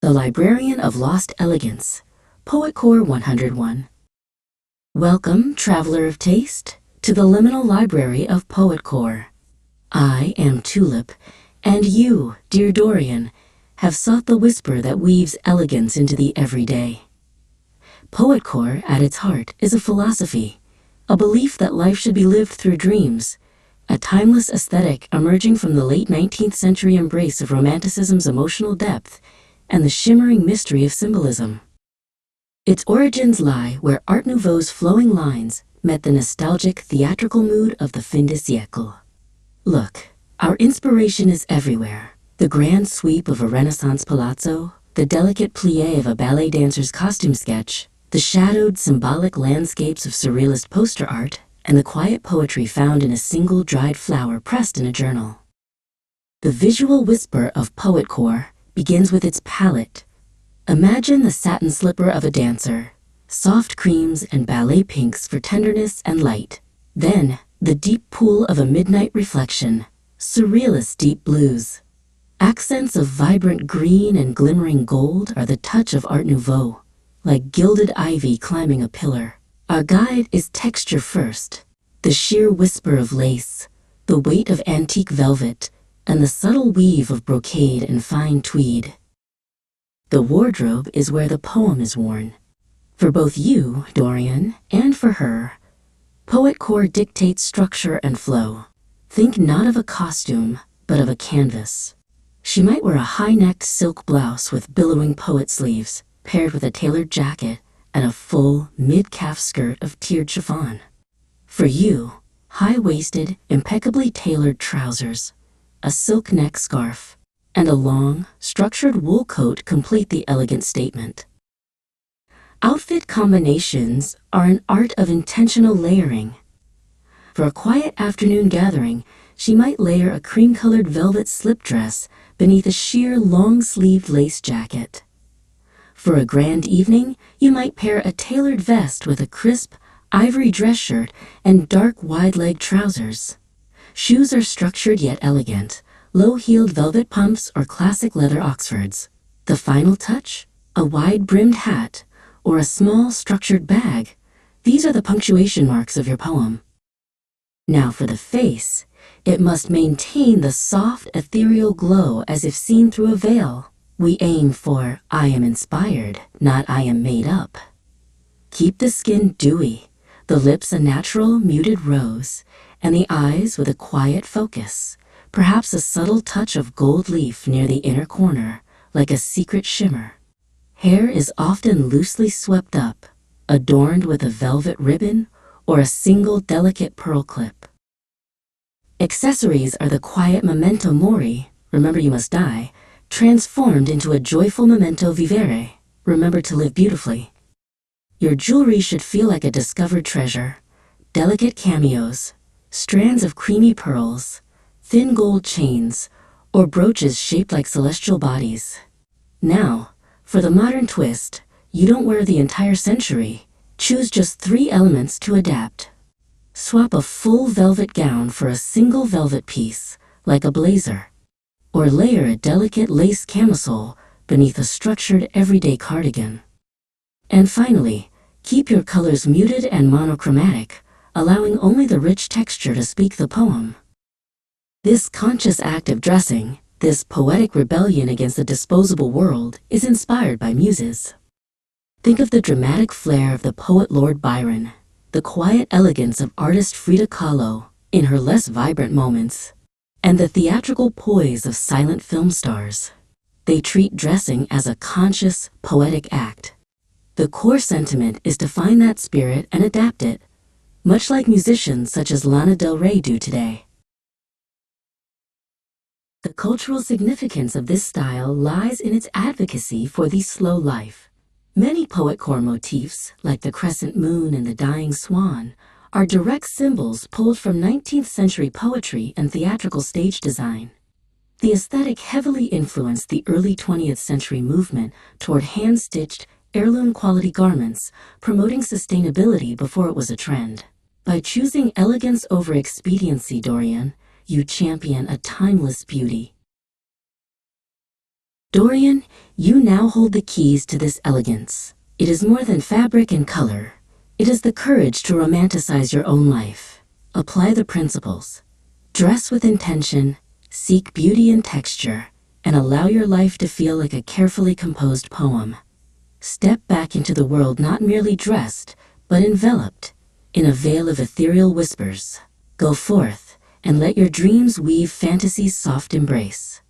the librarian of lost elegance, Poetcore 101. Welcome, traveler of taste, to the liminal library of Poetcore. I am Tulip, and you, dear Dorian, have sought the whisper that weaves elegance into the everyday. Poetcore, at its heart, is a philosophy, a belief that life should be lived through dreams, a timeless aesthetic emerging from the late 19th century embrace of Romanticism's emotional depth and the shimmering mystery of symbolism. Its origins lie where Art Nouveau's flowing lines met the nostalgic theatrical mood of the fin de siècle. Look, our inspiration is everywhere. The grand sweep of a Renaissance palazzo, the delicate plie of a ballet dancer's costume sketch, the shadowed symbolic landscapes of surrealist poster art, and the quiet poetry found in a single dried flower pressed in a journal. The visual whisper of Poetcore begins with its palette. Imagine the satin slipper of a dancer, soft creams and ballet pinks for tenderness and light. Then, the deep pool of a midnight reflection, surrealist deep blues. Accents of vibrant green and glimmering gold are the touch of Art Nouveau, like gilded ivy climbing a pillar. Our guide is texture first, the sheer whisper of lace, the weight of antique velvet, and the subtle weave of brocade and fine tweed. The wardrobe is where the poem is worn. For both you, Dorian, and for her, Poetcore dictates structure and flow. Think not of a costume, but of a canvas. She might wear a high-necked silk blouse with billowing poet sleeves, paired with a tailored jacket and a full, mid-calf skirt of tiered chiffon. For you, high-waisted, impeccably tailored trousers, a silk neck scarf, and a long, structured wool coat complete the elegant statement. Outfit combinations are an art of intentional layering. For a quiet afternoon gathering, she might layer a cream-colored velvet slip dress beneath a sheer long-sleeved lace jacket. For a grand evening, you might pair a tailored vest with a crisp, ivory dress shirt and dark, wide-leg trousers. Shoes are structured yet elegant, low-heeled velvet pumps or classic leather Oxfords. The final touch? A wide-brimmed hat or a small, structured bag. These are the punctuation marks of your poem. Now for the face, it must maintain the soft, ethereal glow as if seen through a veil. We aim for I am inspired, not I am made up. Keep the skin dewy, the lips a natural, muted rose, and the eyes with a quiet focus, perhaps a subtle touch of gold leaf near the inner corner, like a secret shimmer. Hair is often loosely swept up, adorned with a velvet ribbon or a single delicate pearl clip. Accessories are the quiet memento mori, remember you must die, transformed into a joyful memento vivere, remember to live beautifully. Your jewelry should feel like a discovered treasure, delicate cameos, strands of creamy pearls, thin gold chains, or brooches shaped like celestial bodies. Now, for the modern twist, you don't wear the entire century. Choose just 3 elements to adapt. Swap a full velvet gown for a single velvet piece, like a blazer. Or layer a delicate lace camisole beneath a structured everyday cardigan. And finally, keep your colors muted and monochromatic, allowing only the rich texture to speak the poem. This conscious act of dressing, this poetic rebellion against the disposable world, is inspired by muses. Think of the dramatic flair of the poet Lord Byron, the quiet elegance of artist Frida Kahlo in her less vibrant moments, and the theatrical poise of silent film stars. They treat dressing as a conscious, poetic act. The core sentiment is to find that spirit and adapt it, much like musicians such as Lana Del Rey do today. The cultural significance of this style lies in its advocacy for the slow life. Many Poetcore motifs, like the crescent moon and the dying swan, are direct symbols pulled from 19th century poetry and theatrical stage design. The aesthetic heavily influenced the early 20th century movement toward hand-stitched, heirloom-quality garments, promoting sustainability before it was a trend. By choosing elegance over expediency, Dorian, you champion a timeless beauty. Dorian, you now hold the keys to this elegance. It is more than fabric and color. It is the courage to romanticize your own life. Apply the principles. Dress with intention, seek beauty in texture, and allow your life to feel like a carefully composed poem. Step back into the world not merely dressed, but enveloped in a veil of ethereal whispers. Go forth and let your dreams weave fantasy's soft embrace.